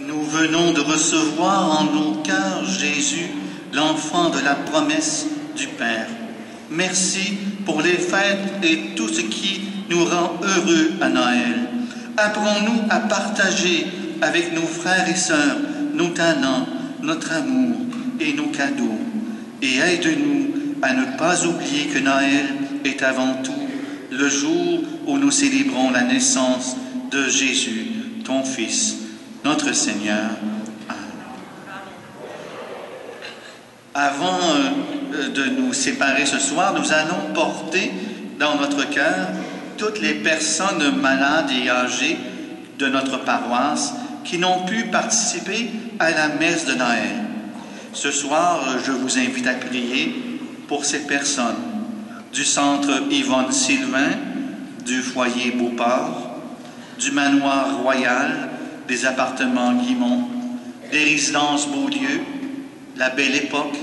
Nous venons de recevoir en nos cœurs Jésus, l'enfant de la promesse du Père. Merci pour les fêtes et tout ce qui nous rend heureux à Noël. Apprends-nous à partager avec nos frères et sœurs nos talents, notre amour et nos cadeaux. Et aide-nous à ne pas oublier que Noël est avant tout le jour où nous célébrons la naissance de Jésus, ton Fils, notre Seigneur. Avant de nous séparer ce soir, nous allons porter dans notre cœur toutes les personnes malades et âgées de notre paroisse qui n'ont pu participer à la messe de Noël. Ce soir, je vous invite à prier pour ces personnes du centre Yvonne Sylvain, du foyer Beauport, du manoir royal, des appartements Guimont, des résidences Beaulieu, la Belle Époque,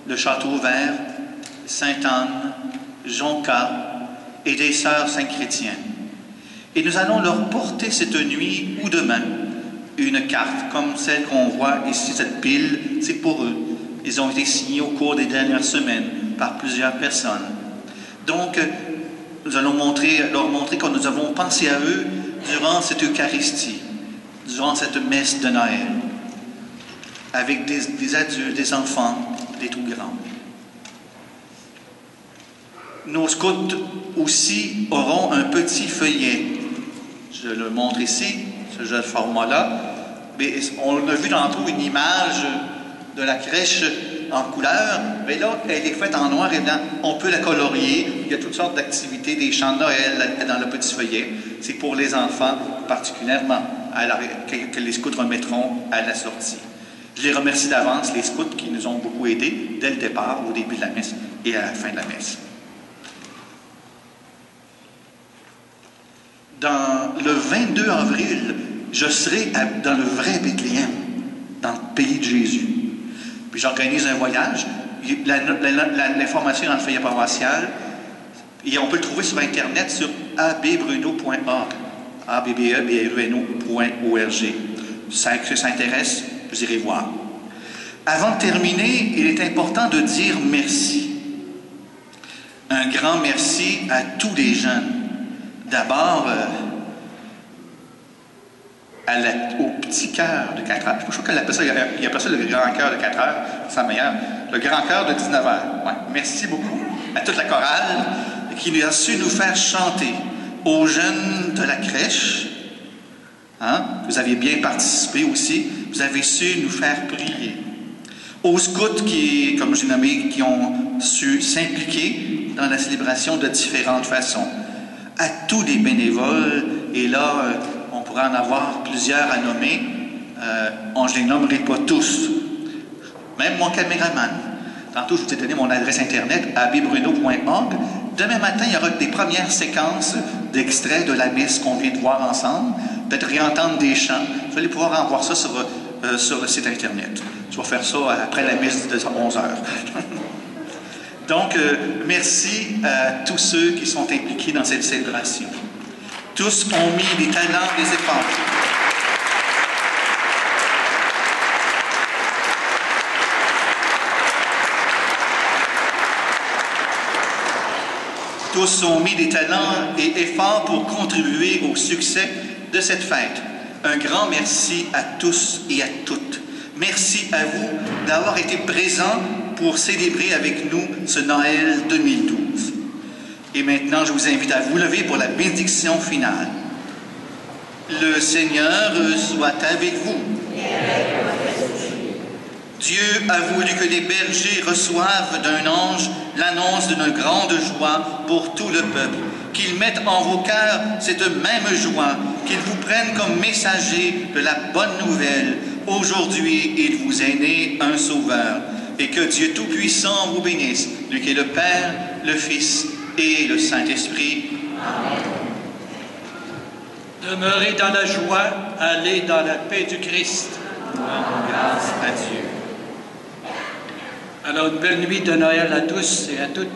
le Château Vert, Sainte-Anne, Jonca et des Sœurs Saint-Chrétien. Et nous allons leur porter cette nuit ou demain une carte comme celle qu'on voit ici, cette pile, c'est pour eux. Ils ont été signés au cours des dernières semaines par plusieurs personnes. Donc, nous allons leur montrer que nous avons pensé à eux durant cette Eucharistie, durant cette messe de Noël, avec des adultes, des enfants, des tout grands. Nos scouts aussi auront un petit feuillet. Je le montre ici, ce jeune format-là. Mais on a vu tantôt une image de la crèche en couleur, mais là, elle est faite en noir et blanc. On peut la colorier. Il y a toutes sortes d'activités, des chants de Noël dans le petit feuillet. C'est pour les enfants particulièrement, que les scouts remettront à la sortie. Je les remercie d'avance, les scouts qui nous ont beaucoup aidés dès le départ, au début de la messe et à la fin de la messe. Dans le 22 avril, je serai dans le vrai Bethléem, dans le pays de Jésus. Puis j'organise un voyage. L'information est dans le feuillet paroissial. Et on peut le trouver sur Internet sur abbruno.org. abbruno.org. Ça intéresse, vous irez voir. Avant de terminer, il est important de dire merci. Un grand merci à tous les jeunes. D'abord, au petit cœur de 4 heures. Je crois qu'il appelle ça le grand cœur de 4 heures. C'est la meilleure. Le grand cœur de 19 heures. Ouais. Merci beaucoup à toute la chorale qui a su nous faire chanter. Aux jeunes de la crèche, vous aviez bien participé aussi. Vous avez su nous faire prier. Aux scouts qui, comme j'ai nommé, qui ont su s'impliquer dans la célébration de différentes façons. À tous les bénévoles, et là, on pourrait en avoir plusieurs à nommer. Je ne les nommerai pas tous. Même mon caméraman. Tantôt, je vous ai donné mon adresse Internet, abbruno.org. Demain matin, il y aura des premières séquences d'extraits de la messe qu'on vient de voir ensemble. Peut-être réentendre des chants. Vous allez pouvoir en voir ça sur le site Internet. Je vais faire ça après la messe de 11 heures. Donc, merci à tous ceux qui sont impliqués dans cette célébration. Tous ont mis des talents, des efforts. Tous ont mis des talents et efforts pour contribuer au succès de cette fête. Un grand merci à tous et à toutes. Merci à vous d'avoir été présents pour célébrer avec nous ce Noël 2012. Et maintenant, je vous invite à vous lever pour la bénédiction finale. Le Seigneur soit avec vous. Dieu a voulu que les bergers reçoivent d'un ange l'annonce d'une grande joie pour tout le peuple. Qu'ils mettent en vos cœurs cette même joie, qu'ils vous prennent comme messagers de la bonne nouvelle. Aujourd'hui, il vous est né un sauveur. Et que Dieu Tout-Puissant vous bénisse, lui qui est le Père, le Fils et le Saint-Esprit. Amen. Demeurez dans la joie, allez dans la paix du Christ. Rendons grâce à Dieu. Alors, une belle nuit de Noël à tous et à toutes.